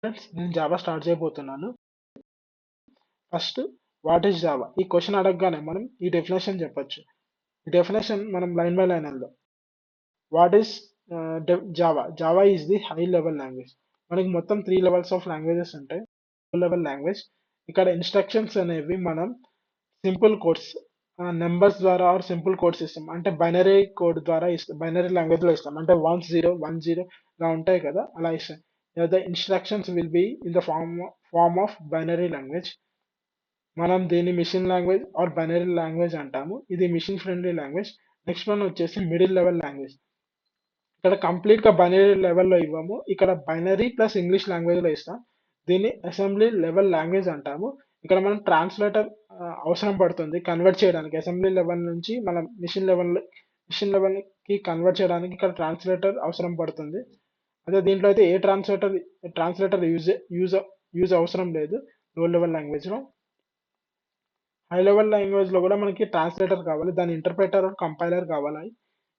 Friends, నేను Java start చేయబోతున్నాను. First what is Java? ఈ క్వశ్చన్ అడగగానే మనం ఈ డెఫినేషన్ చెప్పొచ్చు. ఈ డెఫినేషన్ మనం లైన్ బై లైన్ వెళ్దాం. What is Java? Java is the high level language. మనకి మొత్తం 3 లెవెల్స్ ఆఫ్ లాంగ్వేజెస్ ఉంటాయి. లో లెవెల్ లాంగ్వేజ్. ఇక్కడ ఇన్స్ట్రక్షన్స్ అనేవి మనం సింపుల్ కోడ్స్ నెంబర్స్ ద్వారా ఆర్ సింపుల్ కోడ్స్ ఇస్తాం. అంటే బైనరీ కోడ్ ద్వారా ఇస్తాం. బైనరీ లాంగ్వేజ్ లో ఇస్తాం. అంటే 1 0 1 0 లా ఉంటాయి కదా, అలా ఇస్తాం. The instructions will be in the form of binary language. మనం దీన్ని machine language or binary language అంటాము. ఇది machine friendly language. Next one వచ్చేసి మిడిల్ లెవెల్ లాంగ్వేజ్. ఇక్కడ కంప్లీట్ గా బైనరీ లెవెల్లో ఇవ్వము. ఇక్కడ బైనరీ ప్లస్ ఇంగ్లీష్ లాంగ్వేజ్ లో ఇస్తాం. దీన్ని అసెంబ్లీ లెవెల్ లాంగ్వేజ్ అంటాము. ఇక్కడ మనం ట్రాన్స్లేటర్ అవసరం పడుతుంది కన్వర్ట్ చేయడానికి. అసెంబ్లీ లెవెల్ నుంచి మనం మిషన్ లెవెల్ కి కన్వర్ట్ చేయడానికి ఇక్కడ ట్రాన్స్లేటర్ అవసరం పడుతుంది. అదే దీంట్లో అయితే ఏ ట్రాన్స్లేటర్ యూజ్ యూజ్ అవసరం లేదు. లో లెవెల్ లాంగ్వేజ్ లో. హై లెవెల్ లాంగ్వేజ్ లో కూడా మనకి ట్రాన్స్లేటర్ కావాలి, దాని ఇంటర్ప్రెటర్ కంపైలర్ కావాలి.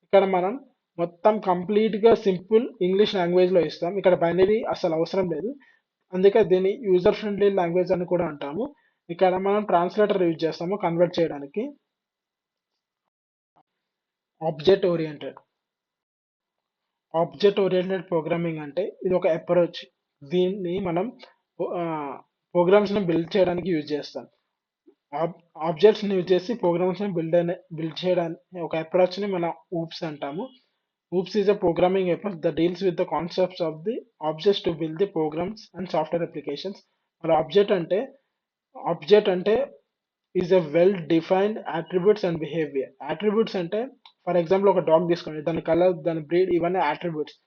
ఇక్కడ మనం మొత్తం కంప్లీట్ గా సింపుల్ ఇంగ్లీష్ లాంగ్వేజ్ లో ఇస్తాం. ఇక్కడ బైనరీ అసలు అవసరం లేదు. అందుకే దీన్ని యూజర్ ఫ్రెండ్లీ లాంగ్వేజ్ అని కూడా అంటాము. ఇక్కడ మనం ట్రాన్స్లేటర్ యూజ్ చేస్తాము కన్వర్ట్ చేయడానికి. Object oriented. Object oriented programming అంటే ఇది ఒక అప్రోచ్. దీన్ని మనం ప్రోగ్రామ్స్ ని బిల్డ్ చేయడానికి యూజ్ చేస్తాం. ఆబ్జెక్ట్స్ ని యూజ్ చేసి ప్రోగ్రామ్స్ ని బిల్డ్ చేయడానికి ఒక అప్రోచ్ ని మనం ఊప్స్ అంటాము. OOPS is a programming approach that deals with the concepts of the objects to build the programs and software applications. మరి ఆబ్జెక్ట్ అంటే is a well defined attributes and behaviour. Attributes అంటే for example ఒక dog తీసుకోండి, దాని colour, దాని breed, ఇవన్నీ attributes.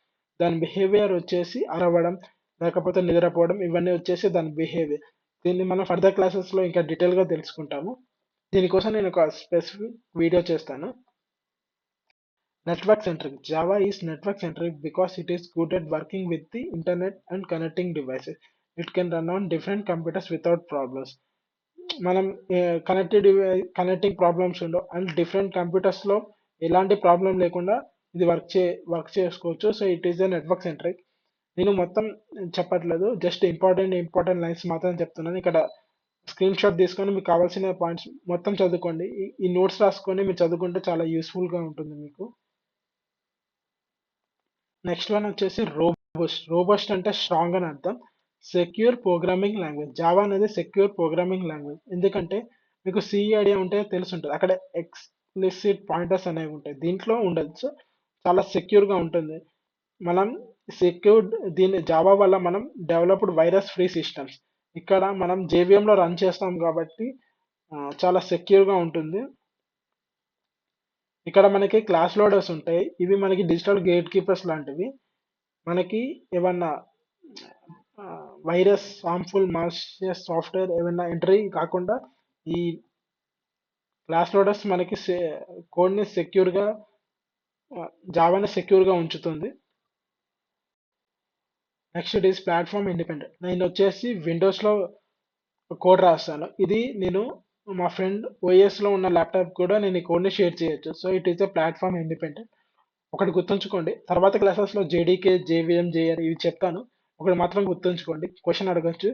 దాని behaviour వచ్చేసి అరవడం, లేకపోతే నిద్రపోవడం, ఇవన్నీ వచ్చేసి దాని బిహేవియర్. దీన్ని మనం ఫర్దర్ క్లాసెస్ లో ఇంకా డీటెయిల్ గా తెలుసుకుంటాము. దీనికోసం నేను ఒక స్పెసిఫిక్ వీడియో చేస్తాను. Network centric. Java is network centric because it is good at working with the internet and connecting devices. It can run on different computers without problems. మనం connecting problems ఉండవు and different computers లో ఎలాంటి problem లేకుండా ఇది work చేసుకోవచ్చు. So it is a network centric. నేను మొత్తం చెప్పట్లేదు, జస్ట్ ఇంపార్టెంట్ లైన్స్ మాత్రం చెప్తున్నాను. ఇక్కడ స్క్రీన్ షాట్ తీసుకొని మీకు కావాల్సిన పాయింట్స్ మొత్తం చదువుకోండి. ఈ నోట్స్ రాసుకొని మీరు చదువుకుంటే చాలా యూస్ఫుల్ గా ఉంటుంది మీకు. నెక్స్ట్ వన్ వచ్చేసి రోబస్ట్. రోబస్ట్ అంటే స్ట్రాంగ్ అని అర్థం. Secure programming language. జావా అనేది సెక్యూర్ ప్రోగ్రామింగ్ లాంగ్వేజ్. ఎందుకంటే మీకు సి ఐడియా ఉంటే తెలుసుంటుంది, అక్కడ ఎక్స్ప్లిసిట్ పాయింటర్స్ అనేవి ఉంటాయి, దీంట్లో ఉండదు. సో చాలా సెక్యూర్ గా ఉంటుంది. మనం సెక్యూర్ దీని జావా వల్ల మనం డెవలప్డ్ వైరస్ ఫ్రీ సిస్టమ్స్. ఇక్కడ మనం JVM లో రన్ చేస్తాం కాబట్టి చాలా సెక్యూర్ గా ఉంటుంది. ఇక్కడ మనకి క్లాస్ లోడర్స్ ఉంటాయి. ఇవి మనకి డిజిటల్ గేట్ కీపర్స్ లాంటివి. మనకి ఏమన్నా వైరస్, హార్మ్ఫుల్ మాలిషియస్ సాఫ్ట్వేర్ ఏమైనా ఎంట్రీ కాకుండా ఈ క్లాస్ లోడర్స్ మనకి కోడ్ ని సెక్యూర్ గా, జావాని సెక్యూర్ గా ఉంచుతుంది. Next it is platform independent. నేను వచ్చేసి విండోస్ లో కోడ్ రాస్తాను. ఇది నేను మా ఫ్రెండ్ OS లో ఉన్న ల్యాప్టాప్ కూడా నేను ఈ కోడ్ ని షేర్ చేయొచ్చు. So it is a platform independent. ఒకటి గుర్తుంచుకోండి, తర్వాత క్లాసెస్ లో JDK, JVM, JR ఇవి చెప్తాను. ఒకటి మాత్రం గుర్తుంచుకోండి, క్వశ్చన్ అడగచ్చు.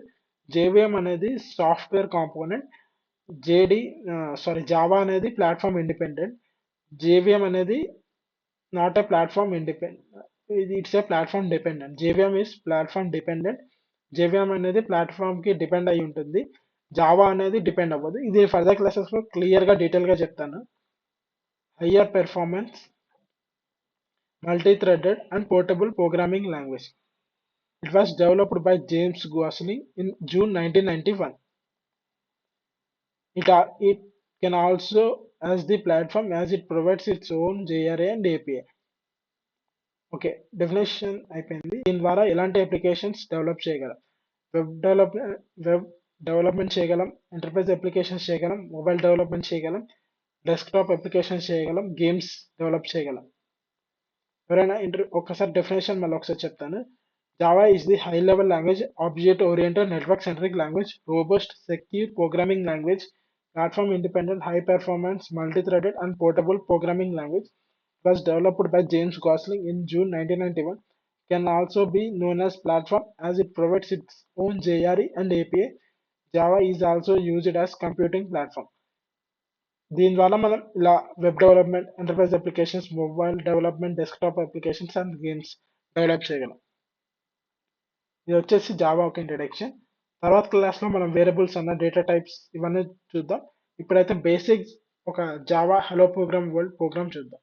JVM అనేది సాఫ్ట్వేర్ కాంపోనెంట్. జావా అనేది ప్లాట్ఫామ్ ఇండిపెండెంట్. JVM అనేది not a platform independent, it's a platform dependent. JVM is platform dependent. JVM అనేది ప్లాట్ఫామ్ కి డిపెండ్ అయి ఉంటుంది. జావా అనేది డిపెండ్ అవ్వదు. ఇది ఫర్దర్ క్లాసెస్ లో క్లియర్ గా డీటెయిల్ గా చెప్తాను. Higher performance, multi-threaded and portable programming language. It was developed by James Gosling in June 1991. It can also as the platform as it provides its own JRA and API. Okay, definition అయిపోయింది. దీని ద్వారా ఎలాంటి applications develop చేయగలం? Web development చేయగలం, enterprise applications చేయగలం, mobile development చేయగలం, desktop applications చేయగలం, games develop చేయగలం. ఎవరైనా ఒక్కసారి డెఫినేషన్ మళ్ళీ ఒకసారి చెప్తాను. Java is the high-level language, object-oriented, network-centric language, robust, secure programming language, platform-independent, high-performance, multi-threaded, and portable programming language. It was developed by James Gosling in June 1991. can also be known as platform as it provides its own JRE and API. Java is also used as computing platform. దీనివల్ల మనం ఇలా web development, enterprise applications, mobile development, desktop applications and games develop చేయగలం. ఇది వచ్చేసి Java ఒక introduction. తర్వాత క్లాస్లో మనం వేరియబుల్స్ అన్న డేటా టైప్స్ ఇవన్నీ చూద్దాం. ఇప్పుడైతే బేసిక్స్ ఒక Java hello program world program చూద్దాం.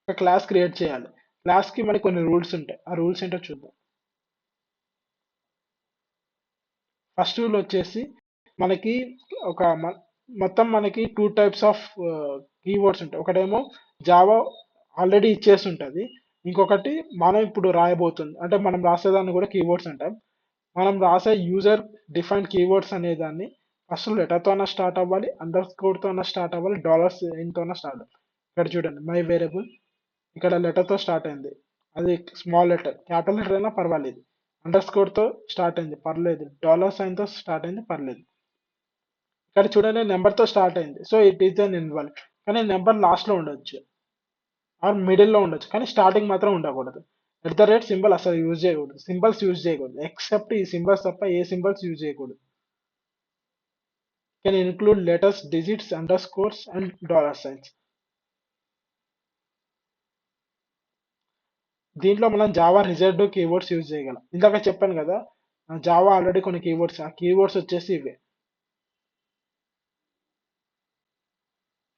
ఒక క్లాస్ క్రియేట్ చేయాలి. క్లాస్కి మనకి కొన్ని రూల్స్ ఉంటాయి. ఆ రూల్స్ ఏంటో చూద్దాం. ఫస్ట్ రూల్ వచ్చేసి మనకి ఒక మొత్తం మనకి 2 టైప్స్ ఆఫ్ కీవర్డ్స్ ఉంటాయి. ఒకటేమో జావా ఆల్రెడీ ఇచ్చేసి ఉంటుంది. ఇంకొకటి మనం ఇప్పుడు రాయబోతుంది, అంటే మనం రాసేదాన్ని కూడా కీవర్డ్స్ అంటాం. మనం రాసే యూజర్ డిఫైన్డ్ కీవర్డ్స్ అనే దాన్ని ఫస్ట్ లెటర్తోనే స్టార్ట్ అవ్వాలి, అండర్ స్కోర్తోనే స్టార్ట్ అవ్వాలి, డాలర్స్ తోనే స్టార్ట్ అవ్వాలి. ఇక్కడ చూడండి, మై వేరియబుల్ ఇక్కడ లెటర్తో స్టార్ట్ అయింది, అది స్మాల్ లెటర్, క్యాపిటల్ లెటర్ అయినా పర్వాలేదు. అండర్ స్కోర్తో స్టార్ట్ అయింది, పర్లేదు. డాలర్ సైన్తో స్టార్ట్ అయింది, పర్లేదు. ఇక్కడ చూడండి, నెంబర్తో స్టార్ట్ అయింది, so it is an involve. కానీ నెంబర్ లాస్ట్లో ఉండొచ్చు ఆర్ మిడిల్లో ఉండొచ్చు, కానీ స్టార్టింగ్ మాత్రం ఉండకూడదు. ఎట్ ద రేట్ సింబల్ అసలు యూజ్ చేయకూడదు, సింబల్స్ యూజ్ చేయకూడదు, ఎక్సెప్ట్ ఈ సింబల్స్ తప్ప ఏ సింబల్స్ యూజ్ చేయకూడదు. Can include letters, digits, under scores and dollar science. దీంట్లో మనం జావా రిజర్వ్డ్ కీవర్డ్స్ యూజ్ చేయగలం. ఇందాక చెప్పాను కదా, జావా ఆల్రెడీ కొన్ని కీవర్డ్స్, ఆ కీవర్డ్స్ వచ్చేసి ఇవే.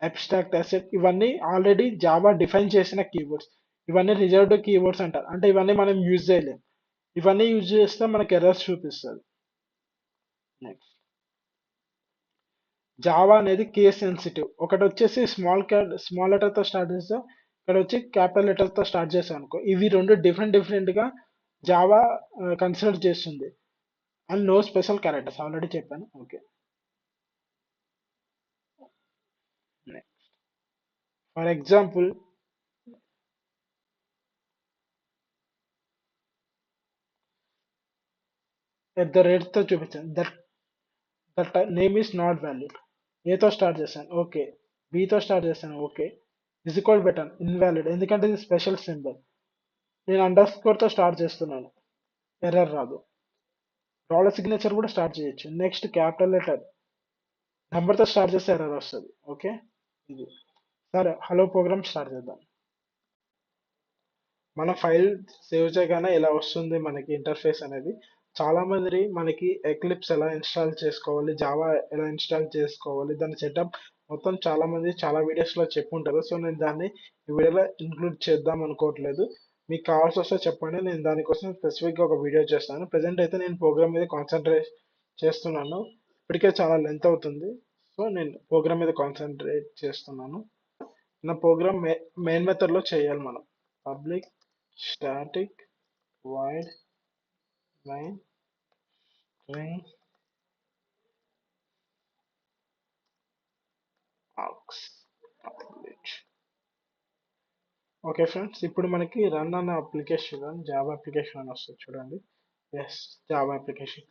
అబ్స్ట్రాక్ట్ అసెట్, ఇవన్నీ ఆల్రెడీ జావా డిఫైన్ చేసిన కీవర్డ్స్. ఇవన్నీ రిజర్వ్డ్ కీవర్డ్స్ అంటారు, అంటే ఇవన్నీ మనం యూజ్ చేయలేం. ఇవన్నీ యూజ్ చేస్తే మనకి ఎర్రర్స్ చూపిస్తుంది. నెక్స్ట్, జావా అనేది కేస్ సెన్సిటివ్. ఒకటి వచ్చేసి స్మాల్ లెటర్తో స్టార్ట్ చేస్తాం, ఇక్కడ వచ్చి క్యాపిటల్ లెటర్తో స్టార్ట్ చేస్తాం అనుకో, ఇవి రెండు డిఫరెంట్గా జావా కన్సిడర్ చేస్తుంది. And no special characters, already చెప్పాను. Okay, for example at the రేట్తో చూపించాను. That name is not valued. ఏతో స్టార్ట్ చేశాను, ఓకే. బితో స్టార్ట్ చేశాను, ఓకే. ఇజ్ ఈక్వల్ పెట్టాను, ఇన్వాలిడ్, ఎందుకంటే ఇది స్పెషల్ సింబల్. నేను అండర్ స్కోర్తో స్టార్ట్ చేస్తున్నాను, ఎర్రర్ రాదు. డాలర్ సిగ్నేచర్ కూడా స్టార్ట్ చేయొచ్చు. నెక్స్ట్, క్యాపిటల్ లెటర్ నెంబర్తో స్టార్ట్ చేస్తే ఎర్రర్ వస్తుంది. ఓకే, ఇది సరే. హలో ప్రోగ్రామ్ స్టార్ట్ చేద్దాం. మన ఫైల్ సేవ్ చేయగానే ఇలా వస్తుంది మనకి ఇంటర్ఫేస్ అనేది. చాలా మంది మనకి ఎక్లిప్స్ ఎలా ఇన్స్టాల్ చేసుకోవాలి, జావా ఎలా ఇన్స్టాల్ చేసుకోవాలి, దాని సెటప్ మొత్తం చాలా మంది చాలా వీడియోస్లో చెప్పుంటారు. సో నేను దాన్ని ఈ వీడియోలో ఇంక్లూడ్ చేద్దాం అనుకోవట్లేదు. మీకు కావాల్సి వస్తే చెప్పండి, నేను దానికోసం స్పెసిఫిక్గా ఒక వీడియో చేస్తాను. ప్రజెంట్ అయితే నేను ప్రోగ్రామ్ మీద కాన్సన్ట్రేట్ చేస్తున్నాను. ఇప్పటికే చాలా లెంత్ అవుతుంది, సో నేను ప్రోగ్రామ్ మీద కాన్సన్ట్రేట్ చేస్తున్నాను. నా ప్రోగ్రామ్ మెయిన్ మెథడ్లో చేయాలి మనం. Public static void main string args publish. Okay friends, ఇప్పుడు మనకి రన్ అన్న అప్లికేషన్, జావా అప్లికేషన్ అని వస్తుంది చూడండి. Yes, Java application.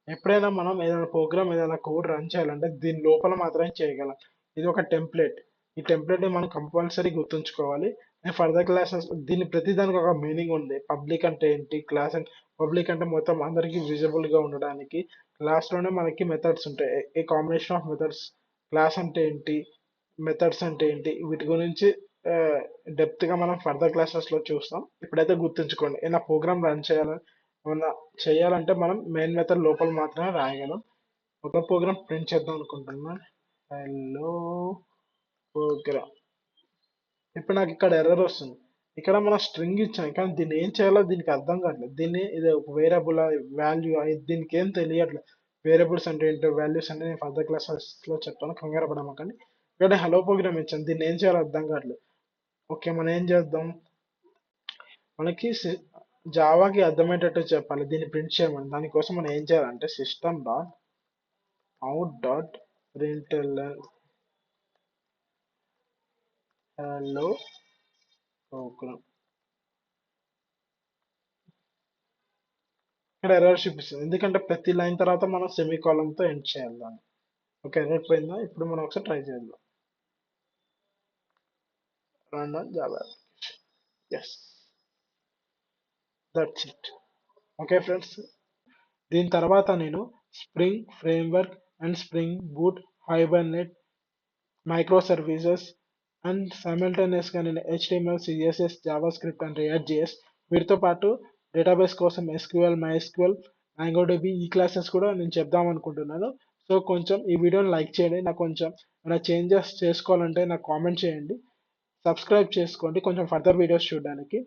ఎప్పుడైనా మనం ఏదైనా ప్రోగ్రామ్, ఏదైనా కోడ్ రన్ చేయాలంటే దీని లోపల మాత్రమే చేయగలం. ఇది ఒక టెంప్లెట్. ఈ టెంప్లెట్ని మనం కంపల్సరీ గుర్తుంచుకోవాలి. అండ్ ఫర్దర్ క్లాసెస్ దీని ప్రతిదానికి ఒక మీనింగ్ ఉంది. పబ్లిక్ అంటే ఏంటి, క్లాస్ అంటే, పబ్లిక్ అంటే మొత్తం అందరికీ విజిబుల్గా ఉండడానికి. క్లాస్లోనే మనకి మెథడ్స్ ఉంటాయి, ఏ కాంబినేషన్ ఆఫ్ మెథడ్స్. క్లాస్ అంటే ఏంటి, మెథడ్స్ అంటే ఏంటి, వీటి గురించి డెప్త్గా మనం ఫర్దర్ క్లాసెస్లో చూస్తాం. ఇప్పుడైతే గుర్తుంచుకోండి, ఏదైనా ప్రోగ్రామ్ రన్ చేయాలంటే మనం మెయిన్ మెథడ్ లోపల మాత్రమే రాయగలం. ఒక ప్రోగ్రామ్ ప్రింట్ చేద్దాం అనుకుంటున్నాను, హలో ప్రోగ్రామ్. ఇప్పుడు నాకు ఇక్కడ ఎర్రర్ వస్తుంది. ఇక్కడ మనం స్ట్రింగ్ ఇచ్చాం, కానీ దీన్ని ఏం చేయాలో దీనికి అర్థం కావట్లేదు. దీన్ని ఇది వేరియబుల్ వాల్యూ, దీనికి ఏం తెలియట్లేదు. వేరియబుల్స్ అంటే ఏంటో, వాల్యూస్ అంటే నేను ఫర్దర్ క్లాసెస్లో చెప్తాను, కంగారు పడమాకండి. ఇక్కడ హలో ప్రోగ్రామ్ ఇచ్చాను, దీన్ని ఏం చేయాలో అర్థం కావట్లేదు. ఓకే, మనం ఏం చేద్దాం, మనకి జావాకి అర్థమయ్యేటట్టు చెప్పాలి, దీన్ని ప్రింట్ చేయమని. దానికోసం మనం ఏం చేయాలంటే system dot out dot print L N hello program. ఇక్కడ ఎర్రర్ చూపిస్తుంది, ఎందుకంటే ప్రతి లైన్ తర్వాత మనం సెమీకాలంతో ఎండ్ చేయాలి దాన్ని. ఓకే, ఎర్రర్ పోయిందా? ఇప్పుడు మనం ఒకసారి ట్రై చేద్దాం. run on Java application. Yes, that's it. Okay friends, దీని తర్వాత నేను spring framework and spring boot hibernate micro services and సైమల్టేనియస్గా నేను HTML CSS JavaScript and react JS వీటితో పాటు డేటాబేస్ కోసం SQL MySQL MongoDB ఈ క్లాసెస్ కూడా నేను చెప్దాం అనుకుంటున్నాను. సో కొంచెం ఈ వీడియోని లైక్ చేయండి. నాకు కొంచెం ఏమైనా చేంజెస్ చేసుకోవాలంటే నాకు కామెంట్ చేయండి. సబ్స్క్రైబ్ చేసుకోండి కొంచెం ఫర్దర్ వీడియోస్ చూడడానికి.